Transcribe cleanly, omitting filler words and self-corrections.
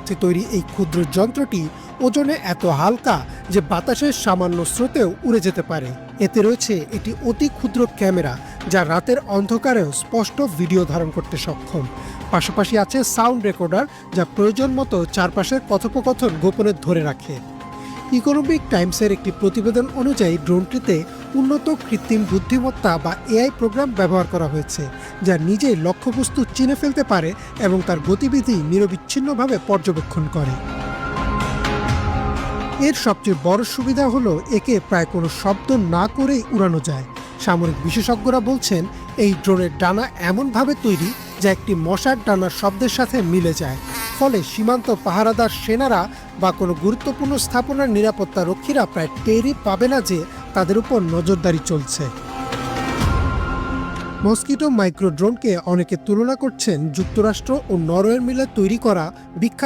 কাছে তৈরি এই ক্ষুদ্র যন্ত্রটি ওজনে এত হালকা যে বাতাসের সামান্য স্রোতেও উড়ে যেতে পারে। এতে রয়েছে এটি অতি ক্ষুদ্র ক্যামেরা, যা রাতের অন্ধকারেও স্পষ্ট ভিডিও ধারণ করতে সক্ষম। পাশাপাশি আছে সাউন্ড রেকর্ডার, যা প্রয়োজন মতো চারপাশের কথোপকথন গোপনে ধরে রাখে। ইকোনমিক টাইমসের একটি প্রতিবেদন অনুযায়ী ড্রোনটিতে উন্নত কৃত্রিম বুদ্ধিমত্তা বা এআই প্রোগ্রাম ব্যবহার করা হয়েছে, যা নিজেই লক্ষ্যবস্তু চিনে ফেলতে পারে এবং তার গতিবিধি নিরবিচ্ছিন্নভাবে পর্যবেক্ষণ করে। এর সবচেয়ে বড় সুবিধা হলো একে প্রায় কোনো শব্দ না করেই উড়ানো যায়। সামরিক বিশেষজ্ঞরা বলছেন এই ড্রোনের ডানা এমনভাবে তৈরি যা একটি মশার ডানার শব্দের সাথে মিলে যায়, ফলে সীমান্ত পাহারাদার সেনারা বা কোনো গুরুত্বপূর্ণ স্থাপনার নিরাপত্তা রক্ষীরা প্রায় টেরই পাবে না যে তাদের উপর নজরদারি চলছে। মস্কিটো মাইক্রো ড্রোনকে অনেকে তুলনা করছেন যুক্তরাষ্ট্র ও নরওয়ের মিলে তৈরি করা বিখ্যাত